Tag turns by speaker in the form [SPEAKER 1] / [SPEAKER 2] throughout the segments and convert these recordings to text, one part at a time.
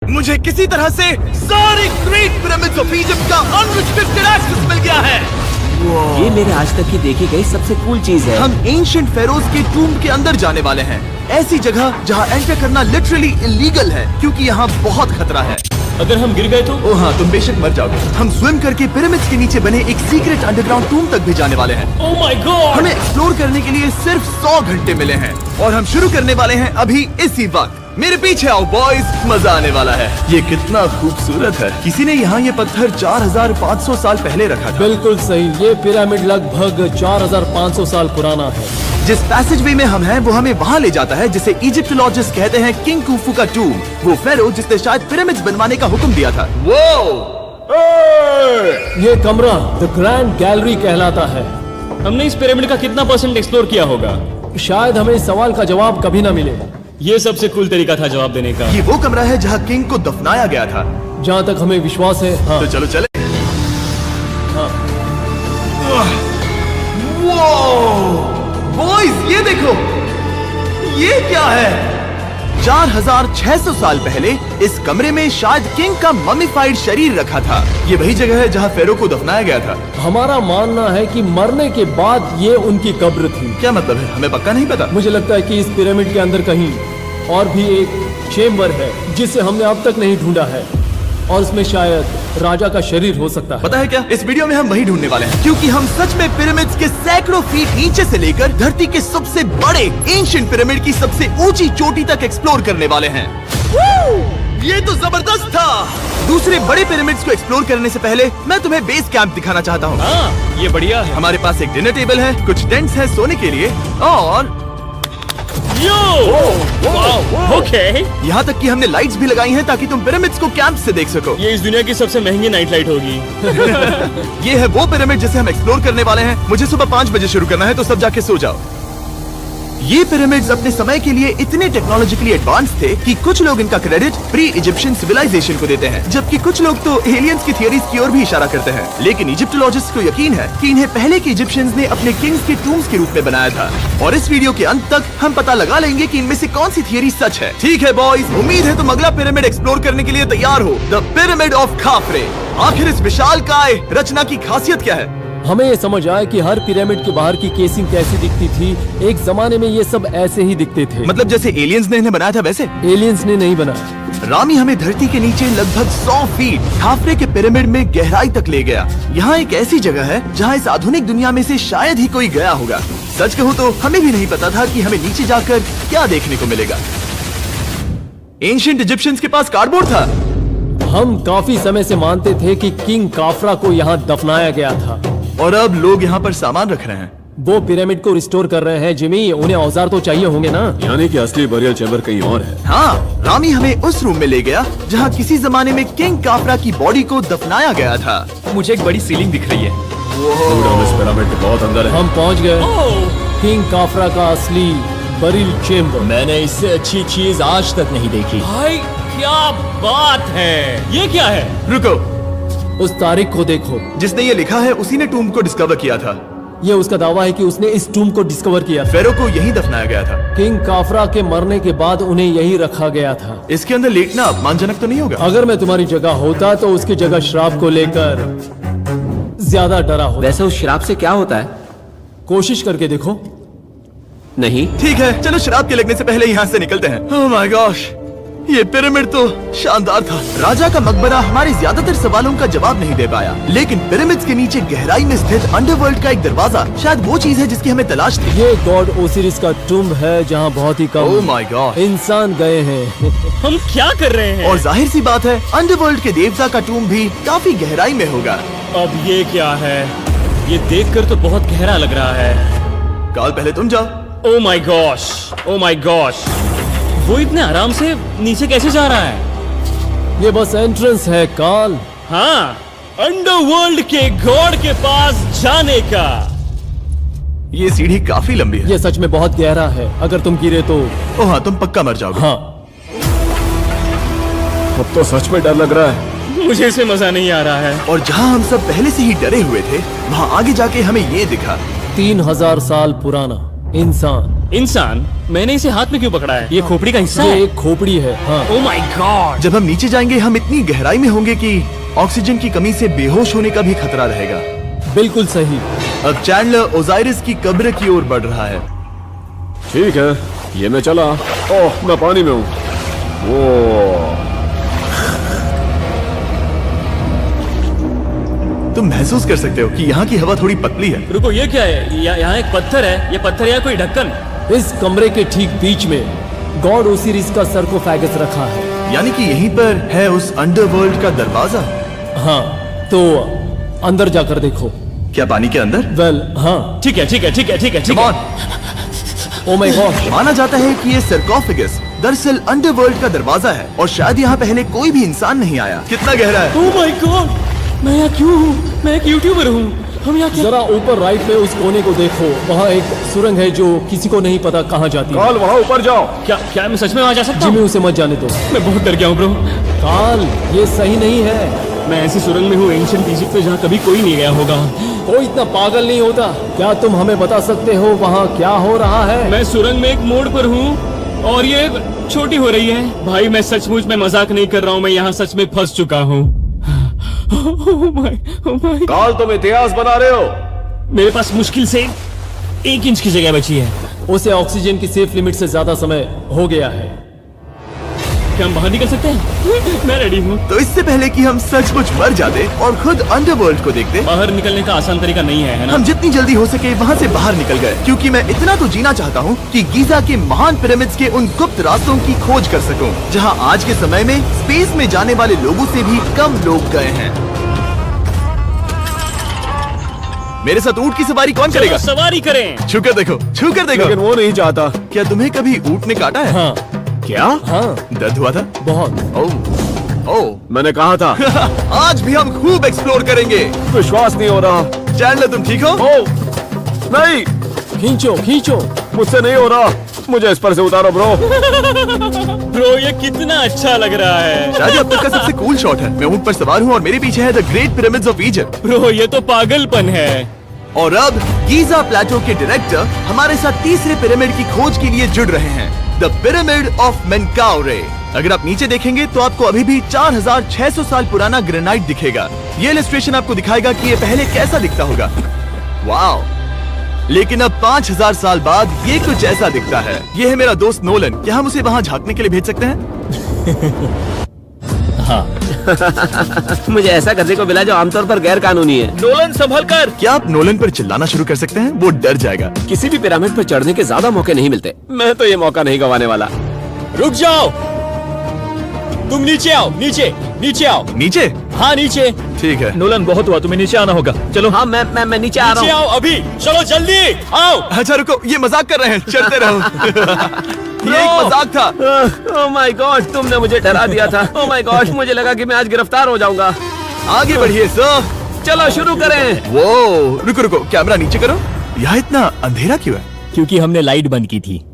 [SPEAKER 1] मुझे किसी तरह से सारी ग्रेट पिरामिड्स ऑफ इजिप्ट का अनरिस्ट्रिक्टेड एक्सेस मिल गया है।
[SPEAKER 2] ये मेरे आज तक की देखी गई सबसे कूल चीज है।
[SPEAKER 1] हम एंशिएंट फेरोज के टूम्ब के अंदर जाने वाले हैं, ऐसी जगह जहाँ एंटर करना लिटरली इलीगल है क्योंकि यहाँ बहुत खतरा है।
[SPEAKER 3] अगर हम गिर गए तो?
[SPEAKER 1] ओ हाँ, तुम बेशक मर जाओगे। हम स्विम करके पिरामिड्स के नीचे बने एक सीक्रेट अंडरग्राउंड टूम्ब तक भी जाने वाले हैं।
[SPEAKER 3] Oh my God!
[SPEAKER 1] हमें एक्सप्लोर करने के लिए सिर्फ 100 घंटे मिले हैं और हम शुरू करने वाले हैं अभी इसी वक्त। मेरे पीछे आओ बॉयज, मजा आने वाला है। ये कितना खूबसूरत है। किसी ने यहाँ ये पत्थर 4500 साल पहले रखा था।
[SPEAKER 4] बिल्कुल सही, ये पिरामिड लगभग 4500 साल पुराना है।
[SPEAKER 1] जिस पैसेजवे में हम हैं वो हमें वहाँ ले जाता है जिसे इजिप्टोलॉजिस्ट कहते हैं किंग कुफू का टूम्ब, वो फेरो जिसने शायद पिरामिड्स बनवाने का हुक्म दिया था।
[SPEAKER 4] ये कमरा द ग्रैंड गैलरी कहलाता है।
[SPEAKER 3] हमने इस पिरामिड का कितना % एक्सप्लोर किया होगा?
[SPEAKER 4] शायद हमें इस सवाल का जवाब कभी ना मिले।
[SPEAKER 3] ये सबसे कूल तरीका था जवाब देने का।
[SPEAKER 1] ये वो कमरा है जहाँ किंग को दफनाया गया था।
[SPEAKER 4] जहाँ तक हमें विश्वास है। हाँ।
[SPEAKER 1] तो चलो चले।
[SPEAKER 4] हाँ।
[SPEAKER 1] बॉयज ये देखो, ये क्या है? 4600 साल पहले इस कमरे में शायद किंग का मम्मीफाइड शरीर रखा था। ये वही जगह है जहाँ फेरो को दफनाया गया था।
[SPEAKER 4] हमारा मानना है कि मरने के बाद ये उनकी कब्र थी।
[SPEAKER 1] क्या मतलब है? हमें पक्का नहीं पता।
[SPEAKER 4] मुझे लगता है कि इस पिरामिड के अंदर कहीं और भी एक चेम्बर है जिसे हमने अब तक नहीं ढूंढा है और उसमें शायद राजा का शरीर हो सकता है।
[SPEAKER 1] पता है क्या, इस वीडियो में हम वही ढूंढने वाले हैं क्योंकि हम सच में पिरामिड्स के सैकड़ों फीट नीचे से लेकर धरती के सबसे बड़े एंशिएंट पिरामिड की सबसे ऊंची चोटी तक एक्सप्लोर करने वाले हैं। ये तो जबरदस्त था। दूसरे बड़े पिरामिड्स को एक्सप्लोर करने से पहले मैं तुम्हें बेस कैंप दिखाना चाहता हूँ।
[SPEAKER 3] हाँ, ये बढ़िया है।
[SPEAKER 1] हमारे पास एक डिनर टेबल है, कुछ टेंट्स हैं सोने के लिए और
[SPEAKER 3] ओके।
[SPEAKER 1] यहाँ तक कि हमने लाइट्स भी लगाई हैं ताकि तुम पिरामिड्स को कैंप से देख सको।
[SPEAKER 3] ये इस दुनिया की सबसे महंगी नाइट लाइट होगी।
[SPEAKER 1] ये है वो पिरामिड जिसे हम एक्सप्लोर करने वाले हैं। मुझे सुबह 5 बजे शुरू करना है तो सब जाके सो जाओ। ये पिरामिड्स अपने समय के लिए इतने टेक्नोलॉजिकली एडवांस थे कि कुछ लोग इनका क्रेडिट प्री इजिप्शियन सिविलाइजेशन को देते हैं, जबकि कुछ लोग तो एलियंस की थियरीज की ओर भी इशारा करते हैं। लेकिन इजिप्टोलॉजिस्ट को यकीन है कि इन्हें पहले के इजिप्शियंस ने अपने किंग्स के टूम्स के रूप में बनाया था। और इस वीडियो के अंत तक हम पता लगा लेंगे कि इनमें से कौन सी थियरी सच है। ठीक है बॉयज, उम्मीद है तुम अगला पिरामिड एक्सप्लोर करने के लिए तैयार हो, द पिरामिड ऑफ खाफरे। आखिर इस विशालकाय रचना की खासियत क्या है?
[SPEAKER 4] हमें ये समझ आया कि हर पिरामिड के बाहर की केसिंग कैसी दिखती थी। एक जमाने में ये सब ऐसे ही दिखते थे।
[SPEAKER 1] मतलब जैसे एलियंस ने इन्हें बनाया था वैसे?
[SPEAKER 4] एलियंस ने नहीं बनाया।
[SPEAKER 1] रामी हमें धरती के नीचे लगभग 100 फीट खाफरे के पिरामिड में गहराई तक ले गया। यहाँ एक ऐसी जगह है जहाँ इस आधुनिक दुनिया में से शायद ही कोई गया होगा। सच कहूँ तो हमें भी नहीं पता था कि हमें नीचे जाकर क्या देखने को मिलेगा। एंशिएंट इजिप्शियंस के पास कार्डबोर्ड था।
[SPEAKER 4] हम काफी समय से मानते थे कि किंग काफरा को यहाँ दफनाया गया था
[SPEAKER 1] और अब लोग यहाँ पर सामान रख रहे हैं।
[SPEAKER 4] वो पिरामिड को रिस्टोर कर रहे हैं। जिमी, उन्हें औजार तो चाहिए होंगे ना?
[SPEAKER 5] यानी कि असली बरियल चैम्बर कहीं और है।
[SPEAKER 1] हाँ, रामी हमें उस रूम में ले गया जहाँ किसी जमाने में किंग काफरा की बॉडी को दफनाया गया था।
[SPEAKER 3] मुझे एक बड़ी सीलिंग दिख रही है।
[SPEAKER 5] हम इस पिरामिड के बहुत अंदर है।
[SPEAKER 4] हम पहुँच गए किंग काफरा का असली बरियल चेम्बर।
[SPEAKER 2] मैंने इससे अच्छी चीज आज तक नहीं देखी।
[SPEAKER 3] भाई क्या बात है! ये क्या है?
[SPEAKER 1] रुको,
[SPEAKER 4] उस तारीख को देखो।
[SPEAKER 1] जिसने ये लिखा है उसी ने टूम्ब को डिस्कवर किया था।
[SPEAKER 4] ये उसका दावा है कि उसने इस टूम्ब को डिस्कवर किया था।
[SPEAKER 1] फेरो को यहीं दफनाया गया था।
[SPEAKER 4] किंग काफरा के मरने के बाद उन्हें यहीं रखा गया था।
[SPEAKER 1] इसके अंदर लेटना अपमानजनक तो नहीं होगा?
[SPEAKER 4] अगर मैं तुम्हारी जगह होता तो उसकी जगह शराब को लेकर ज्यादा डरा होता।
[SPEAKER 2] वैसे उस शराब से क्या होता है?
[SPEAKER 4] कोशिश करके देखो।
[SPEAKER 2] नहीं।
[SPEAKER 1] ठीक है, चलो शराब के लगने से पहले यहाँ से निकलते हैं। ओह माय गॉश, ये पिरामिड तो शानदार था। राजा का मकबरा हमारे ज्यादातर सवालों का जवाब नहीं दे पाया, लेकिन पिरामिड्स के नीचे गहराई में स्थित अंडरवर्ल्ड का एक दरवाजा शायद वो चीज है जिसकी हमें तलाश थी।
[SPEAKER 4] ये गॉड ओसिरिस का टूम्ब है जहाँ बहुत ही
[SPEAKER 1] ओह
[SPEAKER 4] कम
[SPEAKER 1] माय गॉड
[SPEAKER 4] इंसान गए हैं।
[SPEAKER 3] हम क्या कर रहे हैं?
[SPEAKER 1] और जाहिर सी बात है अंडरवर्ल्ड के देवता का टूम्ब भी काफी गहराई में होगा।
[SPEAKER 3] अब ये क्या है? ये देखकर तो बहुत गहरा लग रहा है।
[SPEAKER 1] काल पहले तुम जाओ।
[SPEAKER 3] Oh my gosh, oh my gosh! वो इतने आराम से नीचे कैसे जा रहा है?
[SPEAKER 4] ये बस एंट्रेंस है काल।
[SPEAKER 3] हाँ, अंडरवर्ल्ड के गॉड के पास जाने का।
[SPEAKER 1] ये सीढ़ी काफी लंबी है।
[SPEAKER 4] ये सच में बहुत गहरा है। अगर तुम गिरे तो
[SPEAKER 1] ओह हाँ, तुम पक्का मर जाओगे।
[SPEAKER 4] हाँ।
[SPEAKER 5] अब तो सच में डर लग रहा है।
[SPEAKER 3] मुझे इसमें मजा नहीं आ रहा है।
[SPEAKER 1] और जहाँ हम सब पहले से ही डरे हुए थे, वहाँ आगे जाके हमें ये दिखा।
[SPEAKER 4] 3000 साल पुराना इंसान
[SPEAKER 3] इंसान, मैंने इसे हाथ में क्यों पकड़ा है? ये खोपड़ी का हिस्सा
[SPEAKER 4] ये
[SPEAKER 3] है।
[SPEAKER 4] एक खोपड़ी है। हाँ,
[SPEAKER 3] ओ माय गॉड।
[SPEAKER 1] जब हम नीचे जाएंगे हम इतनी गहराई में होंगे कि ऑक्सीजन की कमी से बेहोश होने का भी खतरा रहेगा।
[SPEAKER 4] बिल्कुल सही।
[SPEAKER 1] अब चैंडलर ओजाइरिस की कब्र की ओर बढ़ रहा है।
[SPEAKER 5] ठीक है, ये मैं चला। ओह, मैं पानी में हूँ। वो
[SPEAKER 1] तुम महसूस कर सकते हो कि यहाँ की हवा थोड़ी पतली है।
[SPEAKER 3] रुको, ये क्या है? यहाँ एक पत्थर है। ये पत्थर या कोई ढक्कन?
[SPEAKER 4] इस कमरे के ठीक बीच में गॉड ओसिरिस का सरकोफेगस रखा है।
[SPEAKER 1] यानी कि यहीं पर है उस अंडरवर्ल्ड का दरवाजा।
[SPEAKER 4] हाँ, तो अंदर जाकर देखो।
[SPEAKER 1] क्या पानी के अंदर?
[SPEAKER 4] वेल, हाँ।
[SPEAKER 3] ठीक है, ठीक है, ठीक है, ठीक है, ठीक
[SPEAKER 1] Come
[SPEAKER 3] है।
[SPEAKER 1] on।
[SPEAKER 4] Oh my God.
[SPEAKER 1] माना जाता है कि ये सरकोफेगस दरअसल अंडरवर्ल्ड का दरवाजा है और शायद यहाँ पहले कोई भी इंसान नहीं आया। कितना गहरा है?
[SPEAKER 3] ओ माय गॉड, मैं यहाँ क्यों हूँ? मैं एक यूट्यूबर हूँ। हम यहाँ क्या?
[SPEAKER 4] जरा ऊपर राइट में उस कोने को देखो, वहाँ एक सुरंग है जो किसी को नहीं पता कहाँ जाती है।
[SPEAKER 5] काल, वहाँ ऊपर जाओ।
[SPEAKER 3] क्या मैं सच में वहाँ जा सकता
[SPEAKER 4] जिमी,
[SPEAKER 3] हूँ?
[SPEAKER 4] उसे मत जाने दो।
[SPEAKER 3] मैं बहुत डर गया हूँ ब्रो।
[SPEAKER 4] काल, ये सही नहीं है।
[SPEAKER 3] मैं ऐसी सुरंग में हूँ एंशिएंट इजिप्ट में जहाँ कभी कोई नहीं गया होगा।
[SPEAKER 4] कोई इतना पागल नहीं होता। क्या तुम हमें बता सकते हो वहाँ क्या हो रहा है?
[SPEAKER 3] मैं सुरंग में एक मोड़ पर हूँ और ये छोटी हो रही है। भाई मैं सचमुच में मजाक नहीं कर रहा हूँ, मैं यहाँ सच में फंस चुका हूँ। Oh my।
[SPEAKER 5] काल, तुम इतिहास बना रहे हो।
[SPEAKER 3] मेरे पास मुश्किल से 1 इंच की जगह बची है।
[SPEAKER 4] उसे ऑक्सीजन की सेफ लिमिट से ज्यादा समय हो गया है।
[SPEAKER 3] क्या हम बाहर निकल सकते हैं? मैं रेडी हूँ।
[SPEAKER 1] तो इससे पहले कि हम सचमुच मर जाते और खुद अंडरवर्ल्ड को देखते,
[SPEAKER 3] बाहर निकलने का आसान तरीका नहीं है ना?
[SPEAKER 1] हम जितनी जल्दी हो सके वहाँ से बाहर निकल गए, क्योंकि मैं इतना तो जीना चाहता हूँ कि गीजा के महान पिरामिड्स के उन गुप्त रास्तों की खोज कर सकूं, जहाँ आज के समय में स्पेस में जाने वाले लोगों से भी कम लोग गए हैं। मेरे साथ ऊंट की सवारी कौन
[SPEAKER 3] चलो
[SPEAKER 1] करेगा?
[SPEAKER 3] सवारी करें।
[SPEAKER 1] छू कर देखो, छू कर देखो।
[SPEAKER 5] लेकिन वो नहीं चाहता।
[SPEAKER 1] क्या तुम्हें कभी ऊंट ने काटा है?
[SPEAKER 4] हाँ,
[SPEAKER 5] क्या?
[SPEAKER 4] हाँ,
[SPEAKER 1] दर्द हुआ था?
[SPEAKER 4] बहुत।
[SPEAKER 1] ओह,
[SPEAKER 5] मैंने कहा था।
[SPEAKER 1] आज भी हम खूब एक्सप्लोर करेंगे।
[SPEAKER 5] विश्वास नहीं हो रहा।
[SPEAKER 1] चैंडलर, तुम ठीक हो?
[SPEAKER 5] ओह, नहीं,
[SPEAKER 4] खींचो, खींचो।
[SPEAKER 5] मुझसे नहीं हो रहा। मुझे इस पर से उतारो ब्रो।
[SPEAKER 3] ब्रो ये कितना अच्छा लग रहा है।
[SPEAKER 1] शायद ये अब तक का सबसे कूल शॉट है। मैं ऊंट पर सवार हूँ और मेरे पीछे है the great pyramids of Egypt.
[SPEAKER 3] Bro ये तो पागलपन है।
[SPEAKER 1] और अब गीजा प्लेटो के डायरेक्टर हमारे साथ तीसरे पिरामिड की खोज के लिए जुड़ रहे हैं, द पिरामिड ऑफ मेनकाउरे। अगर आप नीचे देखेंगे तो आपको अभी भी 4600 साल पुराना ग्रेनाइट दिखेगा। ये इलस्ट्रेशन आपको दिखाएगा कि ये पहले कैसा दिखता होगा। वाओ! लेकिन अब 5000 साल बाद ये कुछ ऐसा दिखता है। ये है मेरा दोस्त नोलन। क्या हम उसे वहाँ झांकने के लिए भेज सकते हैं?
[SPEAKER 2] मुझे ऐसा करने को मिला जो आमतौर पर गैर कानूनी है।
[SPEAKER 3] नोलन संभल कर।
[SPEAKER 1] क्या आप नोलन पर चिल्लाना शुरू कर सकते हैं? वो डर जाएगा।
[SPEAKER 2] किसी भी पिरामिड पर चढ़ने के ज्यादा मौके नहीं मिलते। मैं तो ये मौका नहीं गंवाने वाला।
[SPEAKER 3] रुक जाओ, तुम नीचे आओ। नीचे नीचे आओ।
[SPEAKER 1] नीचे?
[SPEAKER 3] हाँ नीचे।
[SPEAKER 1] ठीक है।
[SPEAKER 3] नोलन बहुत हुआ, तुम्हें नीचे आना होगा। चलो
[SPEAKER 2] हाँ, मैं नीचे आ
[SPEAKER 3] नीचे
[SPEAKER 2] रहा हूँ।
[SPEAKER 3] आओ अभी। चलो जल्दी आओ।
[SPEAKER 1] अच्छा रुको, ये मजाक कर रहे हैं। चलते रहो। ये एक मजाक था।
[SPEAKER 2] ओह माय गॉड, तुमने मुझे डरा दिया था। ओह माय गॉड, मुझे लगा कि मैं आज गिरफ्तार हो जाऊंगा।
[SPEAKER 1] आगे बढ़िए सर।
[SPEAKER 2] चलो शुरू करें।
[SPEAKER 1] वो रुको रुको, कैमरा नीचे करो। यहाँ इतना अंधेरा क्यों है?
[SPEAKER 3] क्योंकि हमने लाइट बंद की थी।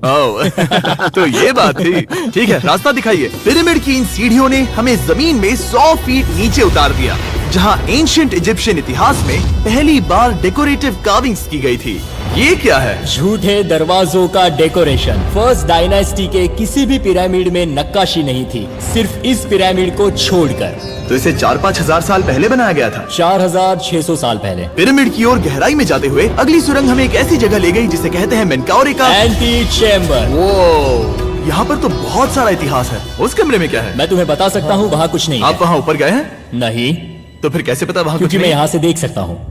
[SPEAKER 1] ओह, तो ये बात थी। ठीक है, रास्ता दिखाइए। पिरामिड की इन सीढ़ियों ने हमें जमीन में 100 फीट नीचे उतार दिया, जहाँ एंशिएंट इजिप्शियन इतिहास में पहली बार डेकोरेटिव कार्विंग्स की गई थी। ये क्या है?
[SPEAKER 6] झूठे दरवाजों का डेकोरेशन। फर्स्ट डायनास्टी के किसी भी पिरामिड में नक्काशी नहीं थी, सिर्फ इस पिरामिड को छोड़कर।
[SPEAKER 1] तो इसे 4-5 हजार साल पहले बनाया गया था।
[SPEAKER 6] 4600 साल पहले।
[SPEAKER 1] पिरामिड की ओर गहराई में जाते हुए अगली सुरंग हमें एक ऐसी जगह ले गई जिसे कहते हैं मेनकाउरे का
[SPEAKER 6] एंटी चैम्बर।
[SPEAKER 1] वो यहाँ पर तो बहुत सारा इतिहास है। उस कमरे में क्या है?
[SPEAKER 6] मैं तुम्हें बता सकता हूँ, वहाँ कुछ नहीं
[SPEAKER 1] आप
[SPEAKER 6] है।
[SPEAKER 1] वहाँ ऊपर गए हैं?
[SPEAKER 6] नहीं,
[SPEAKER 1] तो फिर कैसे पता वहाँ कुछ
[SPEAKER 6] क्योंकि मैं
[SPEAKER 1] नहीं?
[SPEAKER 6] यहाँ से देख सकता हूँ।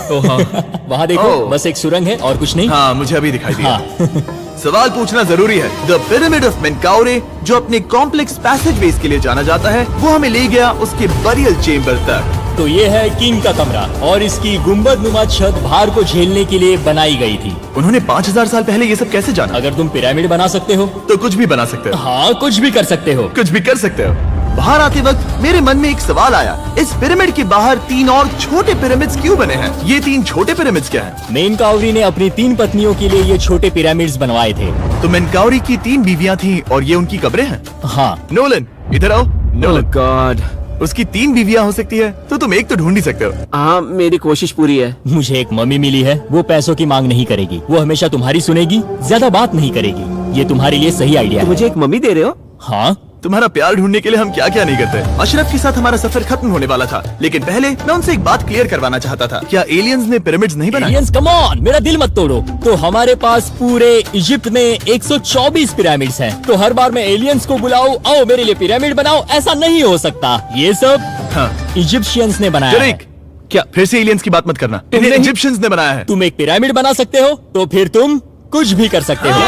[SPEAKER 6] वहाँ देखो,
[SPEAKER 1] ओह।
[SPEAKER 6] बस एक सुरंग है और कुछ नहीं।
[SPEAKER 1] हाँ, मुझे अभी दिखाई दिया।
[SPEAKER 6] हाँ।
[SPEAKER 1] सवाल पूछना जरूरी है। द पिरामिड ऑफ मेनकाउरे, जो अपने कॉम्प्लेक्स पैसेजवेज के लिए जाना जाता है, वो हमें ले गया उसके बरियल चेम्बर तक।
[SPEAKER 6] तो ये है किंग का कमरा और इसकी गुंबदनुमा छत भार को झेलने के लिए बनाई गई थी।
[SPEAKER 1] उन्होंने 5000 साल पहले ये सब कैसे जाना?
[SPEAKER 6] अगर तुम पिरामिड बना सकते हो
[SPEAKER 1] तो कुछ भी बना सकते हो।
[SPEAKER 6] हाँ, कुछ भी कर सकते हो।
[SPEAKER 1] कुछ भी कर सकते हो। बाहर आते वक्त मेरे मन में एक सवाल आया, इस पिरामिड के बाहर 3 और छोटे पिरामिड्स क्यों बने हैं? ये 3 छोटे पिरामिड्स क्या हैं?
[SPEAKER 6] मेनकाउरी ने अपनी 3 पत्नियों के लिए ये छोटे पिरामिड्स बनवाए थे।
[SPEAKER 1] तो मेनकाउरी की 3 बीवियां थीं और ये उनकी कब्रें हैं।
[SPEAKER 6] हाँ।
[SPEAKER 1] नोलन, इधर आओ।
[SPEAKER 2] ओह
[SPEAKER 1] नोलन,
[SPEAKER 2] गॉड,
[SPEAKER 1] उसकी 3 बीवियां हो सकती है, तो तुम एक तो ढूंढ ही सकते हो।
[SPEAKER 2] हाँ, मेरी कोशिश पूरी है।
[SPEAKER 6] मुझे एक मम्मी मिली है, वो पैसों की मांग नहीं करेगी, वो हमेशा तुम्हारी सुनेगी, ज्यादा बात नहीं करेगी। ये तुम्हारे लिए सही आइडिया
[SPEAKER 2] तो
[SPEAKER 6] है।
[SPEAKER 2] मुझे एक मम्मी दे रहे हो?
[SPEAKER 6] हाँ,
[SPEAKER 1] तुम्हारा प्यार ढूंढने के लिए हम क्या क्या नहीं करते। अशरफ के साथ हमारा सफर खत्म होने वाला था, लेकिन पहले मैं उनसे एक बात क्लियर करवाना चाहता था। क्या एलियंस ने पिरामिड्स नहीं बनाए?
[SPEAKER 6] एलियंस कम ऑन, मेरा दिल मत तोड़ो। तो हमारे पास पूरे इजिप्ट में 124 पिरामिड्स हैं। तो हर बार मैं एलियंस को बुलाऊं, आओ मेरे लिए पिरामिड बनाओ, ऐसा नहीं हो सकता। ये सब
[SPEAKER 1] हाँ।
[SPEAKER 6] इजिप्शियंस ने बनाया है।
[SPEAKER 1] जरीक, क्या फिर से एलियंस की बात मत करना। इन्हें
[SPEAKER 6] नहीं।
[SPEAKER 1] इजिप्शियंस ने बनाया है।
[SPEAKER 6] तुम एक पिरामिड बना सकते हो, तो फिर तुम कुछ भी कर सकते हो।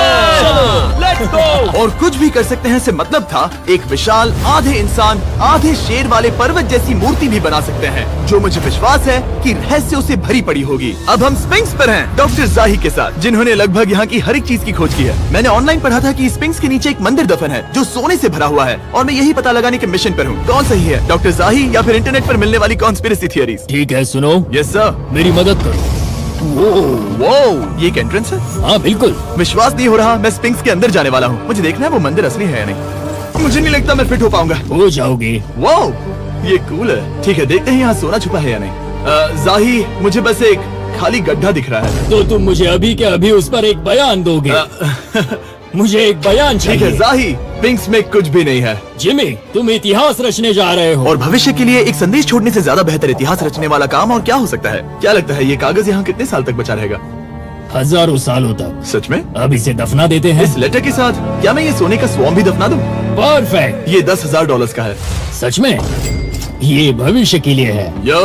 [SPEAKER 1] और कुछ भी कर सकते हैं से मतलब था एक विशाल आधे इंसान आधे शेर वाले पर्वत जैसी मूर्ति भी बना सकते हैं, जो मुझे विश्वास है कि रहस्यों से भरी पड़ी होगी। अब हम स्पिंक्स पर हैं, डॉक्टर जाही के साथ, जिन्होंने लगभग यहाँ की हर एक चीज की खोज की है। मैंने ऑनलाइन पढ़ा था कि स्पिंक्स के नीचे एक मंदिर दफन है जो सोने से भरा हुआ है, और मैं यही पता लगाने के मिशन पर हूँ। कौन सही है, डॉक्टर जाही या फिर इंटरनेट पर मिलने वाली कॉन्स्पिरेसी थियरीज?
[SPEAKER 6] ठीक है, सुनो,
[SPEAKER 1] यस सर।
[SPEAKER 6] मेरी मदद करो।
[SPEAKER 1] वो ये एक एंट्रेंस है?
[SPEAKER 6] हाँ बिल्कुल।
[SPEAKER 1] विश्वास नहीं हो रहा, मैं स्पिंक्स के अंदर जाने वाला हूँ। मुझे देखना है वो मंदिर असली है या नहीं। मुझे नहीं लगता मैं फिट हो पाऊंगा।
[SPEAKER 6] हो जाओगे।
[SPEAKER 1] वाओ, ये कूल है। ठीक है, देखते हैं यहाँ सोना छुपा है या नहीं। जाही, मुझे बस एक खाली गड्ढा दिख रहा है।
[SPEAKER 6] तो तुम मुझे अभी के अभी उस पर एक बयान दोगे? मुझे एक बयान
[SPEAKER 1] ठीक है
[SPEAKER 6] चाहिए।
[SPEAKER 1] जाही, स्पिंक्स में कुछ भी नहीं है।
[SPEAKER 6] जिमी, तुम इतिहास रचने जा रहे हो।
[SPEAKER 1] और भविष्य के लिए एक संदेश छोड़ने से ज्यादा बेहतर इतिहास रचने वाला काम और क्या हो सकता है? क्या लगता है ये कागज यहाँ कितने साल तक बचा रहेगा?
[SPEAKER 6] हजारों सालों तक।
[SPEAKER 1] सच में?
[SPEAKER 6] अब इसे दफना देते हैं।
[SPEAKER 1] इस लेटर के साथ क्या मैं ये सोने का स्वॉर्म भी दफना दूं?
[SPEAKER 6] परफेक्ट।
[SPEAKER 1] ये $10,000 का है।
[SPEAKER 6] सच में? ये भविष्य के लिए है।
[SPEAKER 1] यो,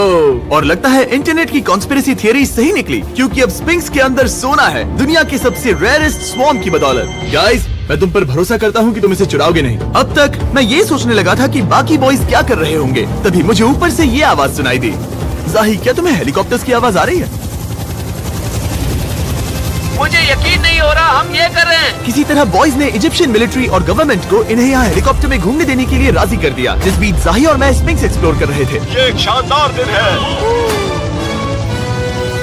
[SPEAKER 1] और लगता है इंटरनेट की कॉन्स्पिरेसी थियरी सही निकली, क्योंकि अब स्पिंक्स के अंदर सोना है, दुनिया के सबसे रेयरेस्ट स्वॉर्म की बदौलत। गाइस, मैं तुम पर भरोसा करता हूँ कि तुम इसे चुराओगे नहीं। अब तक मैं ये सोचने लगा था कि बाकी बॉयज क्या कर रहे होंगे, तभी मुझे ऊपर से ये आवाज सुनाई दी। जाही, क्या तुम्हें हेलीकॉप्टर्स की आवाज आ रही है?
[SPEAKER 2] मुझे यकीन नहीं हो रहा हम ये कर रहे हैं।
[SPEAKER 1] किसी तरह बॉयज ने इजिप्शियन मिलिट्री और गवर्नमेंट को इन्हें यहाँ हेलीकॉप्टर में घूमने देने के लिए राजी कर दिया, जिस बीच जाही और मैं स्पिंक्स एक्सप्लोर कर रहे थे।
[SPEAKER 5] ये एक शानदार दिन है।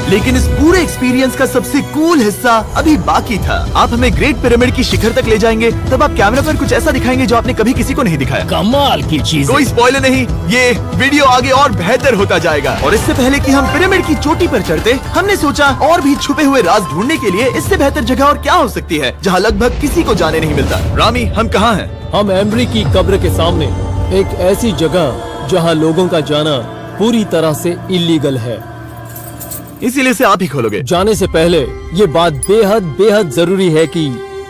[SPEAKER 1] लेकिन इस पूरे एक्सपीरियंस का सबसे कूल हिस्सा अभी बाकी था। आप हमें ग्रेट पिरामिड की शिखर तक ले जाएंगे, तब आप कैमरा पर कुछ ऐसा दिखाएंगे जो आपने कभी किसी को नहीं दिखाया।
[SPEAKER 6] कमाल की चीज।
[SPEAKER 1] कोई स्पॉइलर नहीं, ये वीडियो आगे और बेहतर होता जाएगा। और इससे पहले कि हम पिरामिड की चोटी पर चढ़ते, हमने सोचा और भी छुपे हुए राज ढूंढने के लिए इससे बेहतर जगह और क्या हो सकती है, जहाँ लगभग किसी को जाने नहीं मिलता। रामी, हम कहाँ हैं?
[SPEAKER 4] हम एमरी की कब्र के सामने, एक ऐसी जगह जहां लोगों का जाना पूरी तरह से इलीगल है।
[SPEAKER 1] इसीलिए से आप ही खोलोगे।
[SPEAKER 4] जाने से पहले ये बात बेहद बेहद जरूरी है कि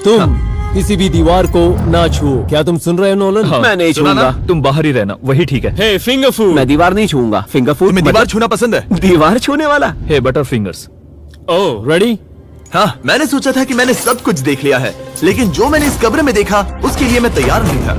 [SPEAKER 4] तुम किसी भी दीवार को ना छुओ। क्या तुम सुन रहे हो नोलन?
[SPEAKER 2] मैं नहीं
[SPEAKER 1] सुना ना?
[SPEAKER 2] छूऊंगा।
[SPEAKER 7] तुम बाहर ही रहना, वही ठीक है।
[SPEAKER 3] हे फिंगर फूड।
[SPEAKER 2] मैं दीवार नहीं छूऊंगा। फिंगर फूड
[SPEAKER 1] तुम्हें दीवार छूना पसंद है?
[SPEAKER 2] दीवार छूने वाला?
[SPEAKER 7] हे बटर फिंगर्स।
[SPEAKER 3] ओह,
[SPEAKER 4] रेडी?
[SPEAKER 1] हाँ, मैंने सोचा था कि मैंने सब कुछ देख लिया है, लेकिन जो मैंने इस कब्र में देखा उसके लिए मैं तैयार नहीं था।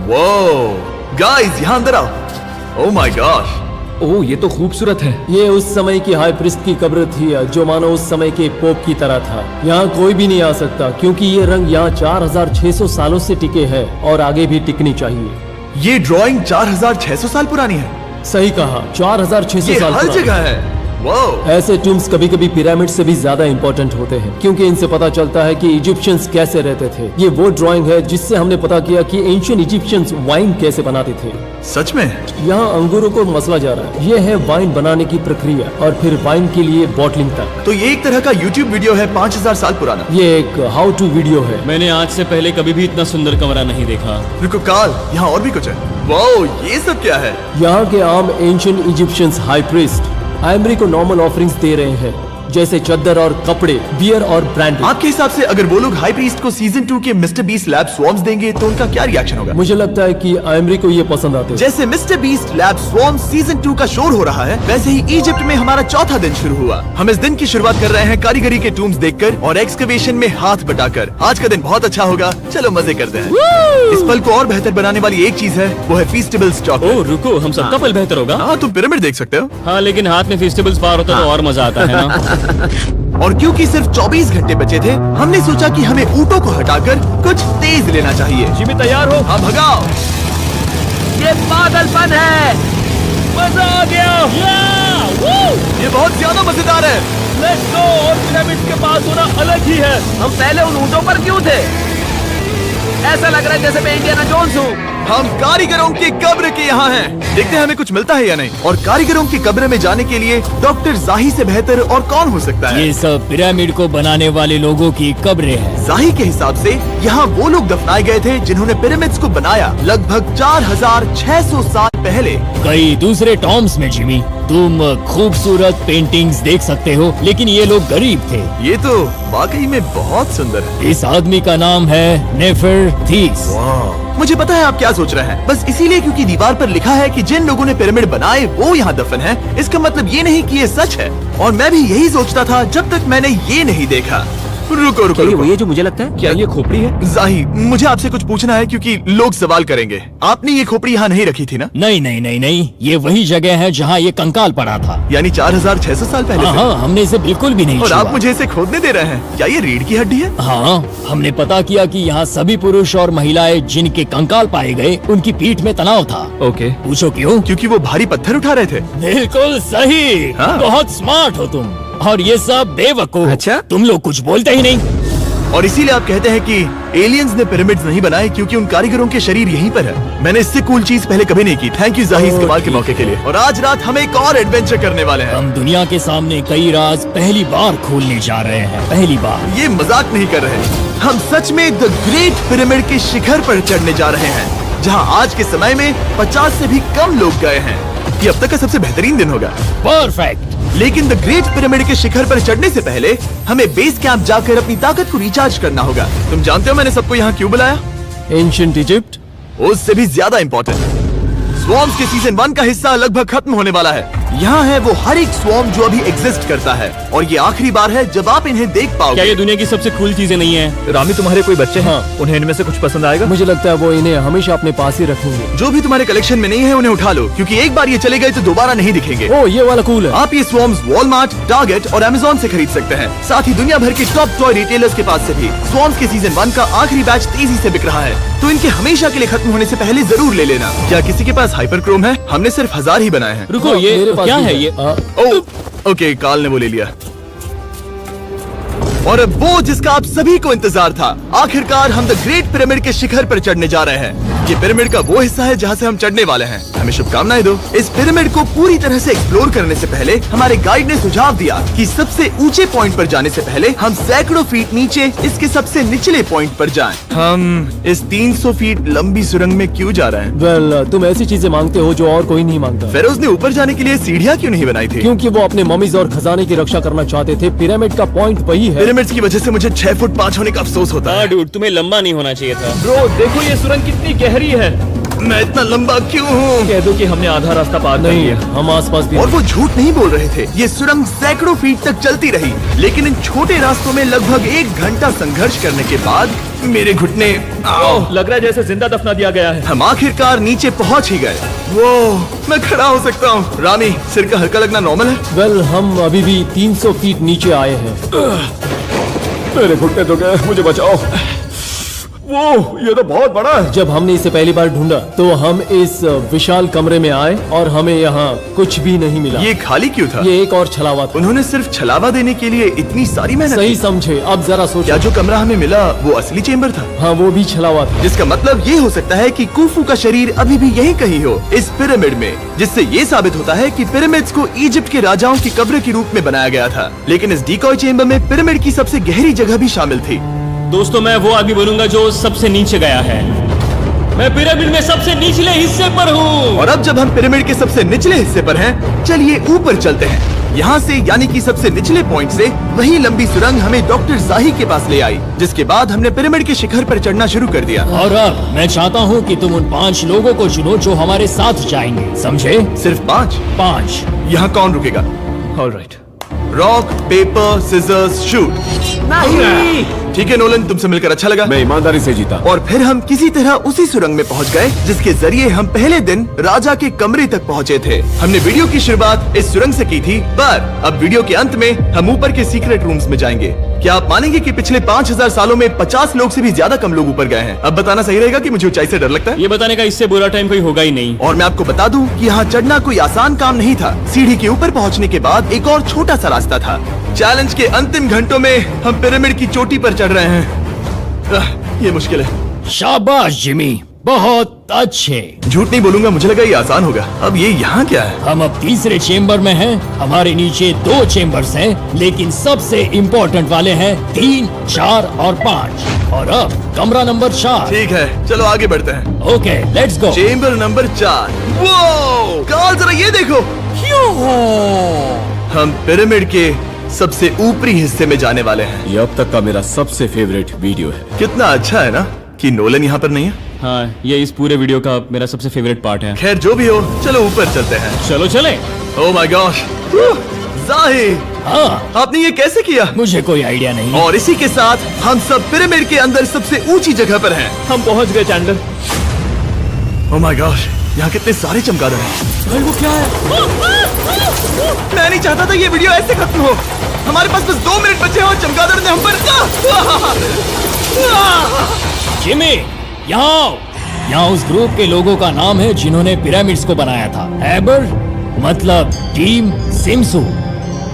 [SPEAKER 1] वो गाइस, यहाँ अंदर आओ। ओह माय गॉश,
[SPEAKER 7] ओह, ये तो खूबसूरत है।
[SPEAKER 4] ये उस समय की हाई प्रिस्ट की कब्र थी, जो मानो उस समय के पोप की तरह था। यहाँ कोई भी नहीं आ सकता, क्योंकि ये रंग यहाँ 4600 सालों से टिके हैं और आगे भी टिकनी चाहिए।
[SPEAKER 1] ये ड्राइंग 4600 साल पुरानी है।
[SPEAKER 4] सही कहा, 4600
[SPEAKER 1] ये
[SPEAKER 4] साल
[SPEAKER 1] हर
[SPEAKER 4] पुरानी।
[SPEAKER 1] जगह है। वो
[SPEAKER 4] ऐसे टूम्स कभी कभी पिरामिड से भी ज्यादा इंपॉर्टेंट होते हैं, क्योंकि इनसे पता चलता है कि इजिप्शियंस कैसे रहते थे। ये वो ड्राइंग है जिससे हमने पता किया कि एंशिएंट इजिप्शियंस वाइन कैसे बनाते थे।
[SPEAKER 1] सच में?
[SPEAKER 4] यहाँ अंगूरों को मसला जा रहा है। ये है वाइन बनाने की प्रक्रिया और फिर वाइन के लिए बॉटलिंग तक।
[SPEAKER 1] तो ये एक तरह का YouTube वीडियो है 5000 साल पुराना।
[SPEAKER 4] ये एक हाउ टू वीडियो है।
[SPEAKER 3] मैंने आज से पहले कभी भी इतना सुंदर कमरा नहीं देखा।
[SPEAKER 1] रुको काल, यहाँ और भी कुछ है। वाओ, ये सब क्या है?
[SPEAKER 4] यहाँ के आम एंशिएंट इजिप्शियंस हाई प्रीस्ट आयमरी को नॉर्मल ऑफरिंग्स दे रहे हैं, जैसे चद्दर और कपड़े, बियर और ब्रांडी।
[SPEAKER 1] आपके हिसाब से अगर वो लोग हाई प्रीस्ट को सीजन 2 के मिस्टर बीस्ट लैब स्वॉर्म्स देंगे तो उनका क्या रिएक्शन होगा?
[SPEAKER 4] मुझे लगता है कि आयमरी को ये पसंद आते हैं।
[SPEAKER 1] जैसे मिस्टर बीस्ट लैब स्वॉर्म्स सीजन 2 का शोर हो रहा है, वैसे ही इजिप्ट में हमारा चौथा दिन शुरू हुआ। हम इस दिन की शुरुआत कर रहे हैं कारीगरी के टूम्स देखकर और एक्सकवेशन में हाथ बटाकर। आज का दिन बहुत अच्छा होगा, चलो मजे करते हैं। इस पल को और बेहतर बनाने वाली एक चीज है, वो है फीस्टेबल्स चॉकलेट।
[SPEAKER 3] ओह रुको, हम सबका पल बेहतर होगा।
[SPEAKER 1] हाँ, तुम पिरामिड देख सकते हो।
[SPEAKER 3] हाँ, लेकिन हाथ में फेस्टिवल्स पार होता तो और मजा आता है ना।
[SPEAKER 1] और क्योंकि सिर्फ 24 घंटे बचे थे, हमने सोचा कि हमें ऊँटों को हटाकर कुछ तेज लेना चाहिए।
[SPEAKER 7] जिमी तैयार हो?
[SPEAKER 1] हाँ, भगाओ।
[SPEAKER 2] ये पागलपन है।
[SPEAKER 3] मजा आ गया।
[SPEAKER 1] ये बहुत ज्यादा मजेदार है।
[SPEAKER 3] Let's go. और पिरामिड के पास होना अलग ही है।
[SPEAKER 2] हम पहले उन ऊँटों पर क्यों थे? ऐसा लग रहा है जैसे मैं इंडियाना जोन्स हूँ।
[SPEAKER 1] हम कारीगरों की कब्र के यहाँ हैं। देखते हैं हमें कुछ मिलता है या नहीं। और कारीगरों की कब्र में जाने के लिए डॉक्टर जाही से बेहतर और कौन हो सकता है।
[SPEAKER 6] ये सब पिरामिड को बनाने वाले लोगों की कब्रें हैं।
[SPEAKER 1] जाही के हिसाब से यहाँ वो लोग दफनाए गए थे जिन्होंने पिरामिड्स को बनाया लगभग 4600 साल पहले।
[SPEAKER 6] कई दूसरे टॉम्स में जिमी, तुम खूबसूरत पेंटिंग्स देख सकते हो, लेकिन ये लोग गरीब थे।
[SPEAKER 1] ये तो वाकई में बहुत सुंदर है।
[SPEAKER 6] इस आदमी का नाम है नेफरथीस।
[SPEAKER 1] मुझे पता है आप क्या सोच रहे हैं, बस इसीलिए क्योंकि दीवार पर लिखा है कि जिन लोगों ने पिरामिड बनाए वो यहाँ दफन है, इसका मतलब ये नहीं कि ये सच है। और मैं भी यही सोचता था जब तक मैंने ये नहीं देखा। रुको रुको, रुको।
[SPEAKER 2] ये जो मुझे लगता है,
[SPEAKER 7] क्या ये खोपड़ी है?
[SPEAKER 1] जाही, मुझे आपसे कुछ पूछना है क्योंकि लोग सवाल करेंगे। आपने ये खोपड़ी यहाँ नहीं रखी थी ना?
[SPEAKER 6] नहीं नहीं नहीं नहीं, ये वही जगह है जहाँ ये कंकाल पड़ा था।
[SPEAKER 1] यानी 4600 साल पहले से?
[SPEAKER 6] हाँ, हमने इसे बिल्कुल भी नहीं
[SPEAKER 1] और
[SPEAKER 6] छुआ।
[SPEAKER 1] आप मुझे इसे खोदने दे रहे हैं? क्या ये रीढ़ की हड्डी है?
[SPEAKER 6] हाँ, हमने पता किया कि यहाँ सभी पुरुष और महिलाएं जिनके कंकाल पाए गए उनकी पीठ में तनाव था।
[SPEAKER 7] ओके।
[SPEAKER 6] पूछो क्यों?
[SPEAKER 1] क्योंकि वो भारी पत्थर उठा रहे थे।
[SPEAKER 6] बिल्कुल सही।
[SPEAKER 1] हाँ।
[SPEAKER 6] बहुत स्मार्ट हो तुम। और ये सब बेवकूफ।
[SPEAKER 2] अच्छा?
[SPEAKER 6] तुम लोग कुछ बोलते ही नहीं।
[SPEAKER 1] और इसीलिए आप कहते हैं कि एलियंस ने पिरामिड्स नहीं बनाए क्योंकि उन कारीगरों के शरीर यहीं पर है। मैंने इससे कूल चीज पहले कभी नहीं की। थैंक यू जाही इस कमाल के मौके के लिए। और आज रात हम एक और एडवेंचर करने वाले हैं।
[SPEAKER 6] हम दुनिया के सामने कई राज पहली बार खोलने जा रहे हैं। पहली बार।
[SPEAKER 1] ये मजाक नहीं कर रहे। हम सच में द ग्रेट पिरामिड के शिखर पर चढ़ने जा रहे हैं, जहां आज के समय में 50 से भी कम लोग गए हैं। ये अब तक का सबसे बेहतरीन दिन होगा।
[SPEAKER 6] परफेक्ट।
[SPEAKER 1] लेकिन द ग्रेट पिरामिड के शिखर पर चढ़ने से पहले हमें बेस कैंप जाकर अपनी ताकत को रिचार्ज करना होगा। तुम जानते हो मैंने सबको यहाँ क्यों बुलाया?
[SPEAKER 4] Ancient Egypt.
[SPEAKER 1] उससे भी ज्यादा इम्पोर्टेंट, स्वॉर्म्स के सीजन 1 का हिस्सा लगभग खत्म होने वाला है। यहाँ है वो हर एक स्वॉर्म जो अभी एग्जिस्ट करता है, और ये आखिरी बार है जब आप इन्हें देख
[SPEAKER 3] क्या
[SPEAKER 1] पाओगे।
[SPEAKER 3] ये दुनिया की सबसे कूल चीजें नहीं है?
[SPEAKER 7] रामी, तुम्हारे कोई बच्चे हैं? उन्हें इनमें से कुछ पसंद आएगा?
[SPEAKER 4] मुझे लगता है वो इन्हें हमेशा अपने पास ही रखेंगे।
[SPEAKER 1] जो भी तुम्हारे कलेक्शन में नहीं है उन्हें उठा लो, क्योंकि एक बार ये चले गए तो दोबारा नहीं दिखेंगे।
[SPEAKER 4] ओ, ये वाला कूल है।
[SPEAKER 1] आप ये स्वॉर्म्स वॉलमार्ट, टारगेट और अमेज़न से खरीद सकते हैं। साथ ही दुनिया भर के टॉप टॉय रिटेलर्स के पास से भी। स्वॉर्म्स के सीजन 1 का आखिरी बैच तेजी से बिक रहा है, तो इनके हमेशा के लिए खत्म होने से पहले जरूर ले लेना। क्या किसी के पास हाइपर क्रोम है? हमने सिर्फ 1000 ही बनाए हैं।
[SPEAKER 3] रुको, ये
[SPEAKER 4] मेरे पास
[SPEAKER 3] क्या
[SPEAKER 4] भी
[SPEAKER 3] है ये?
[SPEAKER 1] ओके, काल ने वो ले लिया। और अब वो जिसका आप सभी को इंतजार था, आखिरकार हम द ग्रेट पिरामिड के शिखर पर चढ़ने जा रहे हैं। ये पिरामिड का वो हिस्सा है जहाँ से हम चढ़ने वाले हैं। हमें शुभकामनाएं दो। इस पिरामिड को पूरी तरह से एक्सप्लोर करने से पहले हमारे गाइड ने सुझाव दिया कि सबसे ऊंचे पॉइंट पर जाने से पहले हम सैकड़ों फीट नीचे इसके सबसे निचले पॉइंट पर जाएं। हम इस 300 फीट लंबी सुरंग में क्यों जा रहे हैं?
[SPEAKER 4] वेल, तुम ऐसी चीजें मांगते हो जो और कोई नहीं मांगता।
[SPEAKER 1] फेरोज ने ऊपर जाने के लिए सीढ़ियाँ क्यों नहीं बनाई थी?
[SPEAKER 4] क्योंकि वो अपने ममीज और खजाने की रक्षा करना चाहते थे। पिरामिड का पॉइंट वही है।
[SPEAKER 1] पिरामिड्स की वजह से मुझे 6 फुट 5 होने का अफसोस होता है।
[SPEAKER 3] हाँ डूड, तुम्हें लंबा नहीं होना चाहिए था।
[SPEAKER 7] ब्रो, देखो ये सुरंग कितनी गहरी है।
[SPEAKER 1] मैं इतना लंबा क्यों हूँ?
[SPEAKER 7] कह दो कि हमने आधा रास्ता पार कर
[SPEAKER 4] नहीं,
[SPEAKER 7] लिया।
[SPEAKER 4] हम आसपास भी
[SPEAKER 1] और वो झूठ नहीं बोल रहे थे। ये सुरंग सैकड़ों फीट तक चलती रही, लेकिन इन छोटे रास्तों में लगभग 1 घंटा संघर्ष करने के बाद मेरे घुटने
[SPEAKER 7] ओह, लग रहा है जैसे जिंदा दफना दिया गया है।
[SPEAKER 1] हम आखिरकार नीचे पहुंच ही गए। वो मैं खड़ा हो सकता हूँ। रामी, सिर का हल्का लगना नॉर्मल है?
[SPEAKER 4] वेल, हम अभी भी 300 फीट नीचे आए हैं।
[SPEAKER 5] मेरे घुटने तो गए, मुझे बचाओ। वो ये तो बहुत बड़ा है।
[SPEAKER 4] जब हमने इसे पहली बार ढूंढा तो हम इस विशाल कमरे में आए और हमें यहाँ कुछ भी नहीं मिला।
[SPEAKER 1] ये खाली क्यों था?
[SPEAKER 4] ये एक और छलावा था।
[SPEAKER 1] उन्होंने सिर्फ छलावा देने के लिए इतनी सारी मेहनत
[SPEAKER 4] सही
[SPEAKER 1] की।
[SPEAKER 4] समझे। अब जरा सोचो।
[SPEAKER 1] क्या जो कमरा हमें मिला वो असली चेम्बर था?
[SPEAKER 4] हाँ, वो भी छलावा था।
[SPEAKER 1] जिसका मतलब ये हो सकता है कि कुफू का शरीर अभी भी यहीं कहीं हो, इस पिरामिड में, जिससे ये साबित होता है कि पिरामिड्स को इजिप्ट के राजाओं की कब्र के रूप में बनाया गया था। लेकिन इस डिकॉय चेम्बर में पिरामिड की सबसे गहरी जगह भी शामिल थी।
[SPEAKER 3] दोस्तों, मैं वो आदमी बनूंगा जो सबसे नीचे गया है। मैं पिरामिड में सबसे निचले हिस्से पर हूँ।
[SPEAKER 1] और अब जब हम पिरामिड के सबसे निचले हिस्से पर हैं, चलिए ऊपर चलते हैं। यहाँ से यानी कि सबसे निचले पॉइंट से वही लंबी सुरंग हमें डॉक्टर जाही के पास ले आई, जिसके बाद हमने पिरामिड के शिखर पर चढ़ना शुरू कर दिया।
[SPEAKER 6] और अब मैं चाहता हूँ कि तुम उन 5 लोगों को चुनो जो हमारे साथ जाएंगे, समझे?
[SPEAKER 1] सिर्फ 5?
[SPEAKER 6] 5।
[SPEAKER 1] यहाँ कौन रुकेगा?
[SPEAKER 7] Alright.
[SPEAKER 1] Rock, paper, scissors, shoot. ठीक है नोलन, तुमसे मिलकर अच्छा लगा।
[SPEAKER 5] मैं ईमानदारी से जीता।
[SPEAKER 1] और फिर हम किसी तरह उसी सुरंग में पहुंच गए जिसके जरिए हम पहले दिन राजा के कमरे तक पहुंचे थे। हमने वीडियो की शुरुआत इस सुरंग से की थी, पर अब वीडियो के अंत में हम ऊपर के सीक्रेट रूम्स में जाएंगे। क्या आप मानेंगे कि पिछले 5000 सालों में 50 लोग से भी ज्यादा कम लोग ऊपर गए हैं? अब बताना सही रहेगा कि मुझे ऊंचाई से डर लगता है।
[SPEAKER 3] ये बताने का इससे बुरा टाइम कोई होगा ही नहीं।
[SPEAKER 1] और मैं आपको बता दूं कि यहाँ चढ़ना कोई आसान काम नहीं था। सीढ़ी के ऊपर पहुँचने के बाद एक और छोटा सा रास्ता था। चैलेंज के अंतिम घंटों में हम पिरामिड की चोटी पर चढ़ रहे हैं। ये मुश्किल है।
[SPEAKER 6] शाबाश जिमी, बहुत अच्छे।
[SPEAKER 1] झूठ नहीं बोलूंगा, मुझे लगा ये आसान होगा। अब ये यहाँ क्या है?
[SPEAKER 6] हम अब तीसरे चेम्बर में हैं। हमारे नीचे 2 चेम्बर्स हैं, लेकिन सबसे इम्पोर्टेंट वाले हैं 3, 4 और 5। और अब कमरा नंबर 4।
[SPEAKER 1] ठीक है, चलो आगे बढ़ते हैं।
[SPEAKER 6] Okay, let's go.
[SPEAKER 1] Chamber number 4। वो कार्ल, जरा ये देखो। हम पिरामिड के सबसे ऊपरी हिस्से में जाने वाले हैं।
[SPEAKER 5] ये अब तक का मेरा सबसे फेवरेट वीडियो है।
[SPEAKER 1] कितना अच्छा है ना कि नोलन यहाँ पर नहीं है।
[SPEAKER 3] हाँ, ये इस पूरे वीडियो का मेरा सबसे फेवरेट पार्ट है।
[SPEAKER 1] खैर जो भी हो, चलो ऊपर चलते हैं।
[SPEAKER 3] चलो चले।
[SPEAKER 1] ओह माय गॉश, जाहिर,
[SPEAKER 6] हाँ,
[SPEAKER 1] आपने ये कैसे किया?
[SPEAKER 6] मुझे कोई आइडिया नहीं।
[SPEAKER 1] और इसी के साथ हम सब पिरामिड के अंदर सबसे ऊंची जगह पर हैं।
[SPEAKER 7] हम पहुंच गए चैंडलर।
[SPEAKER 1] ओह माय गॉश, यहाँ कितने सारे चमगादड़ हैं।
[SPEAKER 6] भाई वो क्या है?
[SPEAKER 1] मैं नहीं चाहता था ये वीडियो ऐसे खत्म हो। हमारे पास बस 2 मिनट बचे हैं और चमगादड़ ने हम पर
[SPEAKER 6] जिमी, यहाँ आओ। यहाँ उस ग्रुप के लोगों का नाम है जिन्होंने पिरामिड्स को बनाया था। एबर मतलब टीम, सिमसू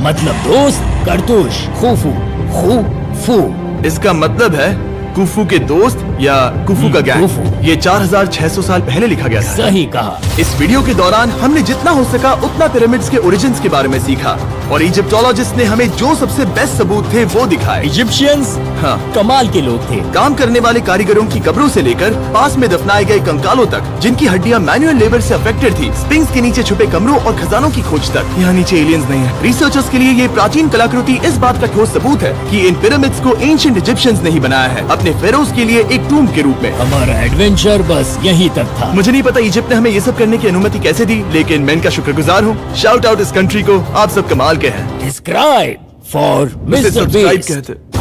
[SPEAKER 6] मतलब दोस्त, करतूश, खुफू, खुफू।
[SPEAKER 1] इसका मतलब है कुफू के दोस्त या कुफू का गैंग।
[SPEAKER 6] कुफू।
[SPEAKER 1] ये 4600 साल पहले लिखा गया था।
[SPEAKER 6] सही कहा।
[SPEAKER 1] इस वीडियो के दौरान हमने जितना हो सका उतना पिरामिड्स के ओरिजिन्स के बारे में सीखा और इजिप्टोलॉजिस्ट ने हमें जो सबसे बेस्ट सबूत थे वो दिखाए।
[SPEAKER 6] इजिप्शियंस
[SPEAKER 1] हाँ,
[SPEAKER 6] कमाल के लोग थे।
[SPEAKER 1] काम करने वाले कारीगरों की कब्रों से लेकर पास में दफनाए गए कंकालों तक, जिनकी हड्डियां मैनुअल लेबर से अफेक्टेड थी, स्पिंक्स के नीचे छुपे कमरों और खजानों की खोज तक। यहाँ नीचे एलियंस नहीं है। रिसर्चर्स के लिए ये प्राचीन कलाकृति इस बात का ठोस सबूत है कि इन पिरामिड्स को एंशिएंट इजिप्शियंस ने ही बनाया है, अपने फेरोज के लिए एक टूम्ब के रूप में।
[SPEAKER 6] हमारा एडवेंचर बस यहीं तक था।
[SPEAKER 1] मुझे नहीं पता इजिप्ट ने हमें ये सब करने की अनुमति कैसे दी, लेकिन मैं इनका शुक्रगुजार हूँ। शाउट आउट इस कंट्री को, आप सब कमाल के हैं।
[SPEAKER 6] डिस्क्राइब फॉर
[SPEAKER 1] उसे
[SPEAKER 6] मिस्टर
[SPEAKER 1] सब्सक्राइब
[SPEAKER 6] बीस्ट।
[SPEAKER 1] कहते।